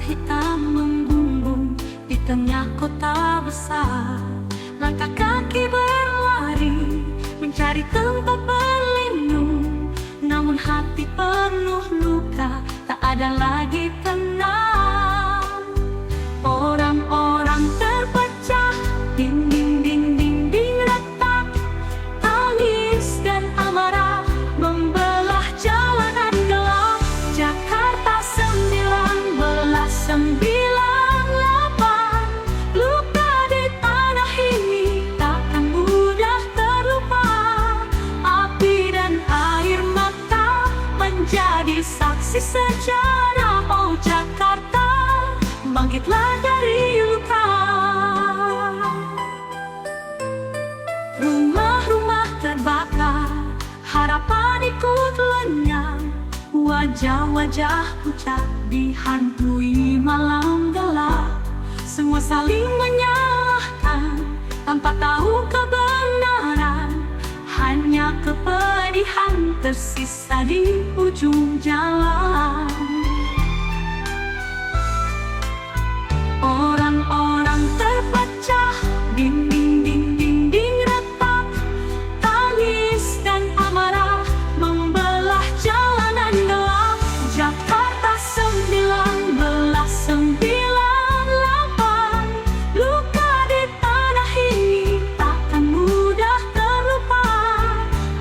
hitam membumbung di tengah kota besar. Langkah kaki berlari mencari tempat berlindung, namun hati penuh luka, tak ada lagi tenang. Orang-orang terpecah, dinding-dinding retak, tangis dan amarah membelah jalanan gelap. Jakarta 1998, luka di tanah ini takkan mudah terlupa. Api dan air mata menjadi saksi sejarah. Oh Jakarta, bangkitlah dari luka. Rumah-rumah terbakar, harapan ikut lenyap. Wajah-wajah pucat dihantui malam gelap. Semua saling menyalahkan tanpa tahu kebenaran. Hanya kepedihan tersisa di ujung jalan. Orang-orang terpecah, dinding-dinding retak, tangis dan amarah membelah jalanan gelap. Jakarta 1998, luka di tanah ini takkan mudah terlupa.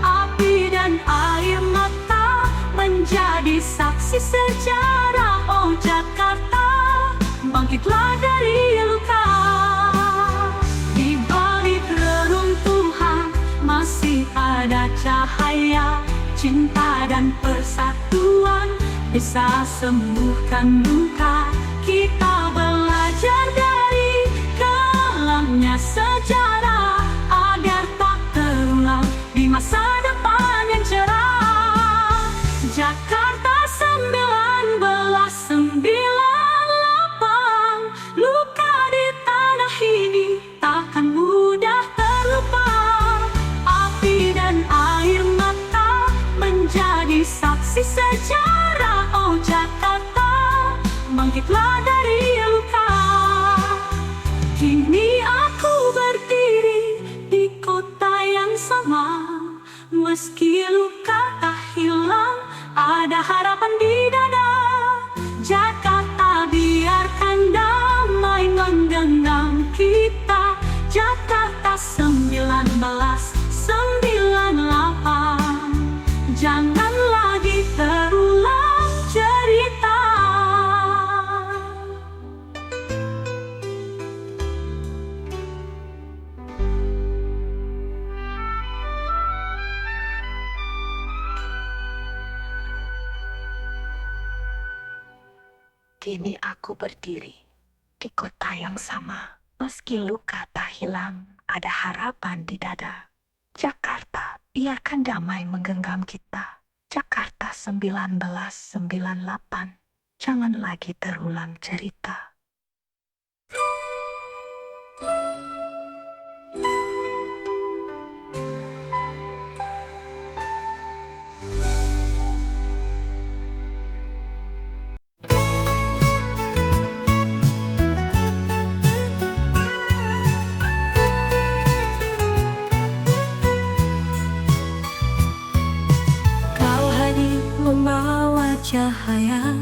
Api dan air mata menjadi saksi sejarah. Oh Jakarta, bangkitlah dari luka. Di balik reruntuhan masih ada cahaya. Cinta dan persatuan bisa sembuhkan luka. Kita belajar dari kelamnya sejarah, agar tak terulang di masa depan yang cerah. Jakarta 1998, luka di tanah ini takkan mudah terlupa. Api dan air mata menjadi saksi sejarah. Oh Jakarta, bangkitlah dari luka. Kini aku berdiri di kota yang sama. Meski luka tak hilang, ada harapan di dada. Jakarta, biarkan damai menggenggam kita. Jakarta 1998, jangan lagi terulang cerita. Kini aku berdiri di kota yang sama. Meski luka tak hilang, ada harapan di dada. Jakarta, biarkan damai menggenggam kita. Jakarta 1998, jangan lagi terulang cerita. Membawa cahaya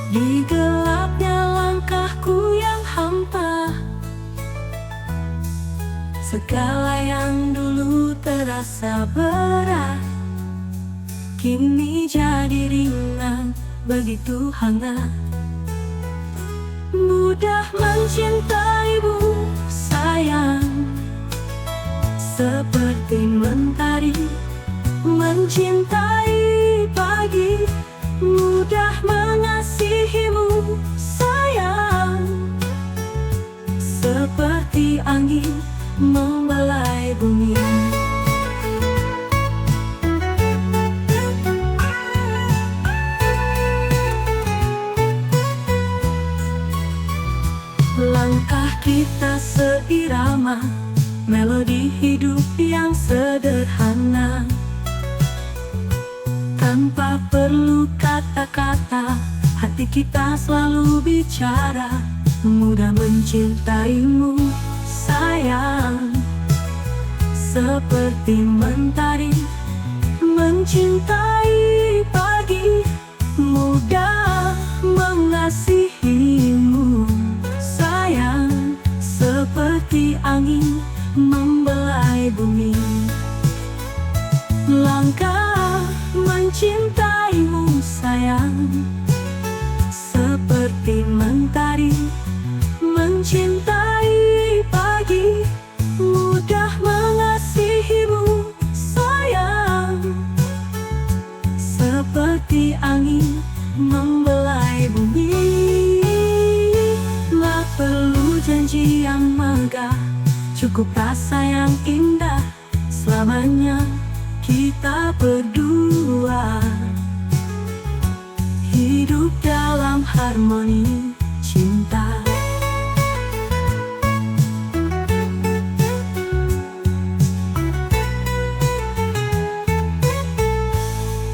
di gelapnya langkahku yang hampa. Segala yang dulu terasa berat kini jadi ringan, begitu hangat. Mudah mencintaimu sayang, seperti mentari mencintai pagi. Mudah mengasihimu sayang, seperti angin membelai bumi. Langkah kita seirama, melodi hidup yang sederhana. Tanpa perlu kata-kata, hati hati kita selalu bicara, mudah mencintaimu sayang. Seperti mentari mencintai pagi, mudah mengasihimu sayang. Seperti angin membelai bumi, langkah mencintaimu sayang. Seperti mentari mencintai pagi, mudah mengasihimu sayang. Seperti angin membelai bumi, tak perlu janji yang megah, cukup rasa yang indah. Selamanya kita berdua hidup dalam harmoni cinta.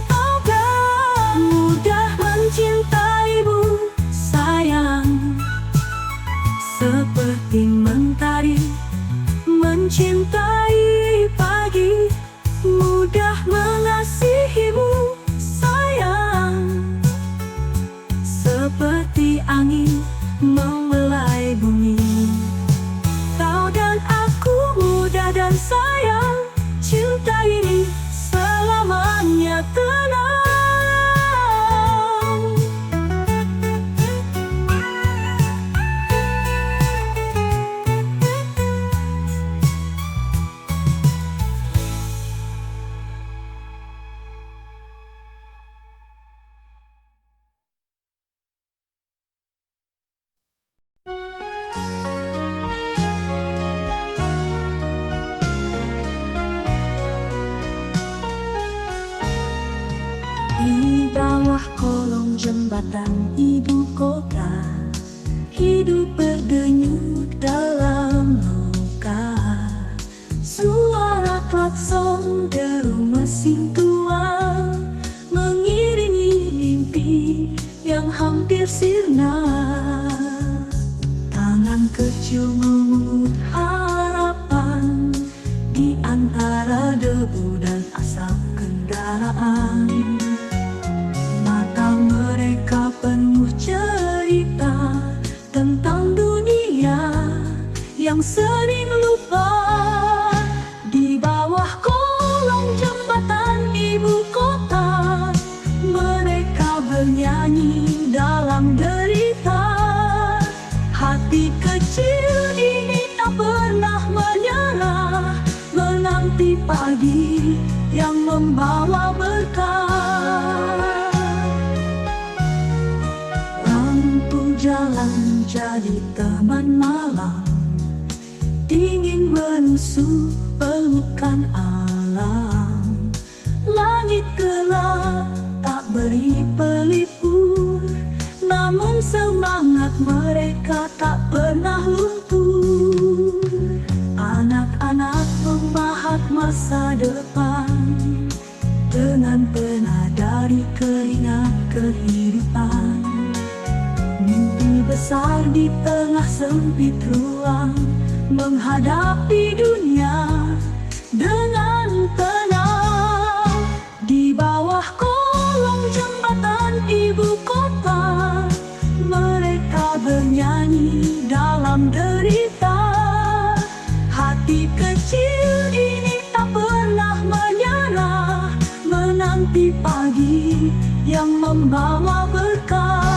Tahukah mudah mencintaimu sayang. Seperti mentari mencintai pagi, mudah mengasihimu sayang. Seperti angin membelai bumi, kau dan aku mudah dan sayang. Cinta ini selamanya tenang. Di bawah kolong jembatan ibu kota, hidup berdenyut dalam luka. Suara klakson deru mesin tua mengiringi mimpi yang hampir sirna. Tangan kecil mengugut harapan di antara debu dan asap kendaraan. Mereka penuh cerita tentang dunia yang sering lupa. Di bawah kolong jembatan ibu kota, mereka bernyanyi dalam derita. Hati kecil ini tak pernah menyerah, menanti pagi yang membawa berkah. Jalan jadi teman malam, dingin menusuk pelukan alam. Langit gelap tak beri pelipur, namun semangat mereka tak pernah luntur. Anak-anak memahat masa depan dengan pena dari keringat kehidupan. Mimpi besar di tengah sempit ruang, menghadapi dunia dengan tenang. Di bawah kolong jembatan ibu kota, mereka bernyanyi dalam derita. Hati kecil ini tak pernah menyerah, menanti pagi yang membawa berkah.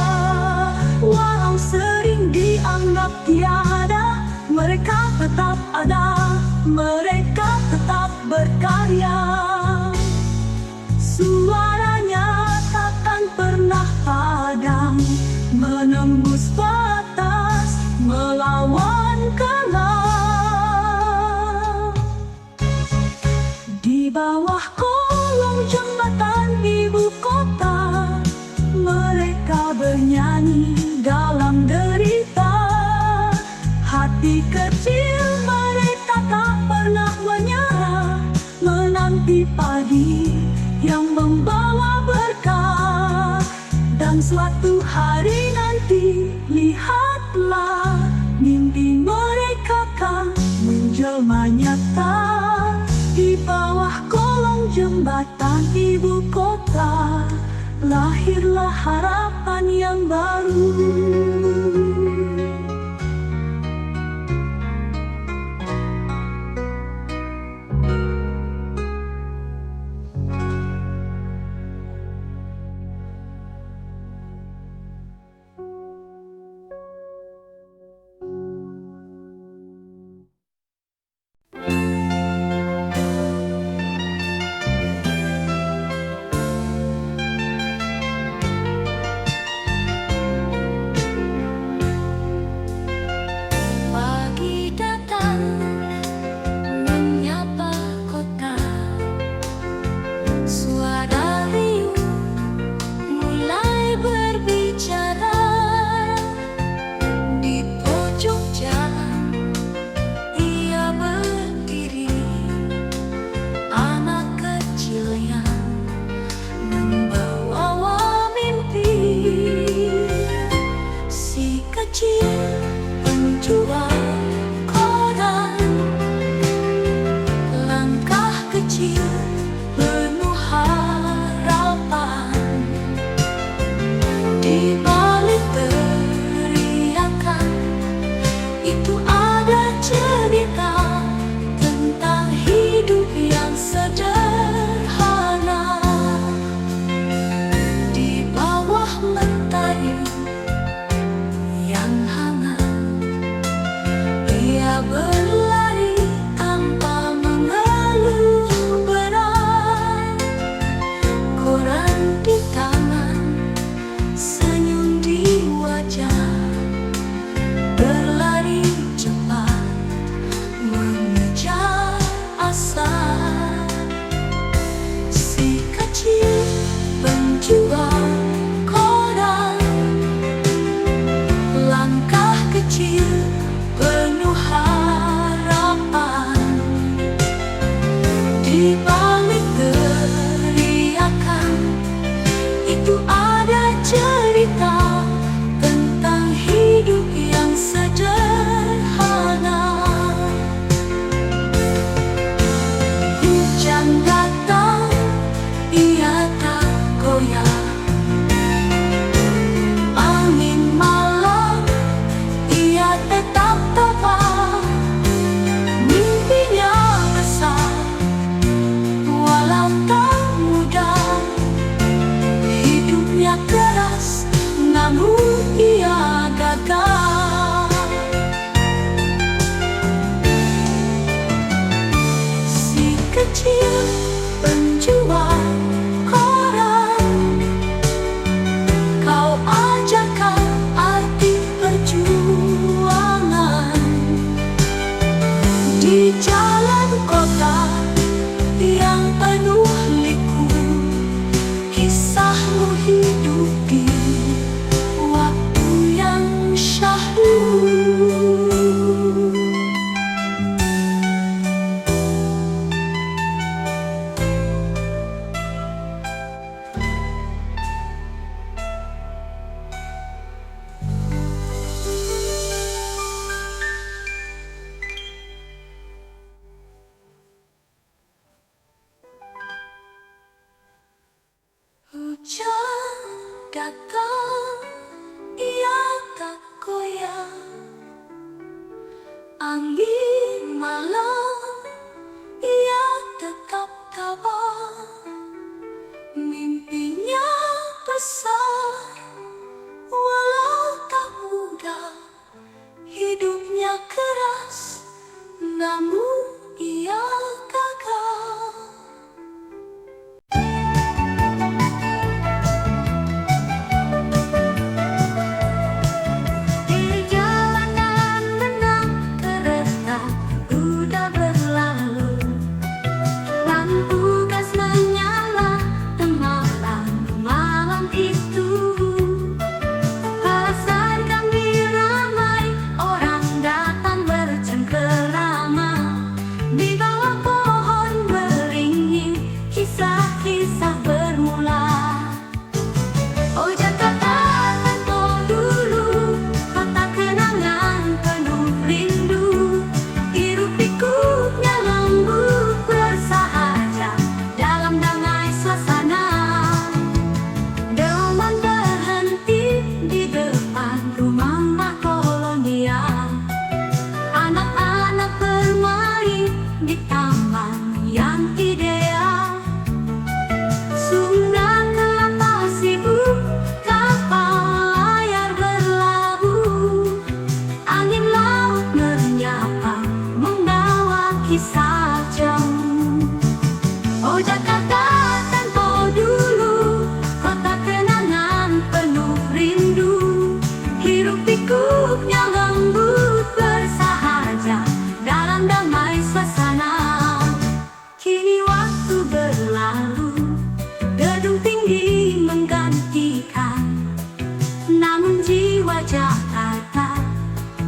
Walau sering dianggap tiada, mereka tetap ada, mereka tetap berkarya. Suaranya takkan pernah padam, menembus batas, melawan kelam. Di bawah kolong jembatan ibu kota, mereka bernyanyi dalam derita. Hati kecil mereka tak pernah menyerah, menanti pagi yang membawa berkah. Dan Dan suatu hari nanti, lihatlah, mimpi mereka kan menjelma nyata. Di bawah kolong jembatan ibu kota, lahirlah harapan yang baru. jiwa Jakarta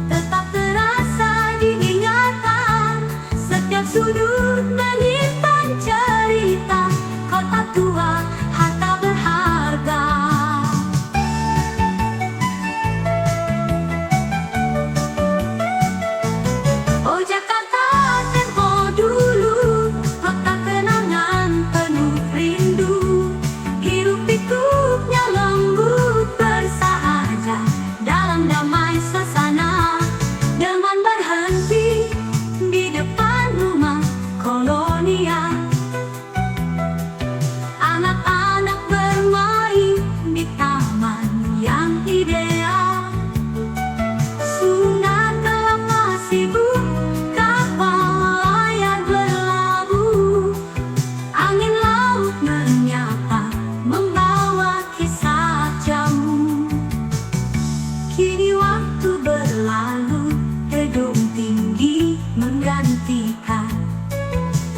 tetap terasa diingatan. Setiap sudut menyimpan cerita kota tua, harta berharga. Oh Jakarta tempo dulu, kota kenangan penuh rindu. Hirup pikuknya lembut bersahaja dalam damai suasana. Delman berhenti di depan rumah kolonial. Anak-anak bermain di taman yang ideal. Sungai Kelapa sibuk, kapal layar berlabuh. Angin laut menyapa, membawa kisah jamu. Kini waktu berlalu, gedung tinggi menggantikan.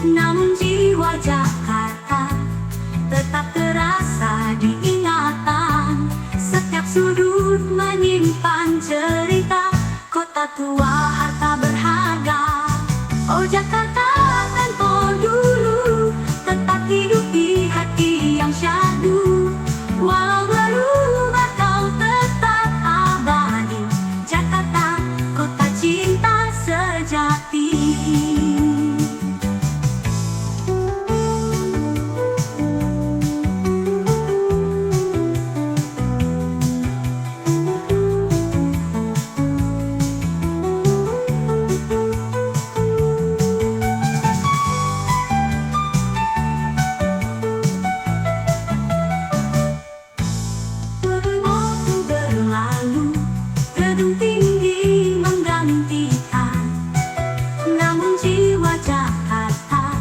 Namun jiwa Jakarta tetap terasa diingatan. Setiap sudut menyimpan cerita kota tua, harta berharga. Oh Jakarta tempo dulu, tetap hidup di hati yang syahdu. Walau berubah kau tetap abadi. Jakarta, kota cinta sejati. Waktu berlalu, gedung tinggi menggantikan. Namun jiwa Jakarta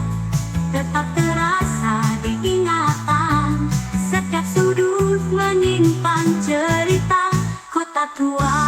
tetap terasa diingatan. Setiap sudut menyimpan cerita kota tua,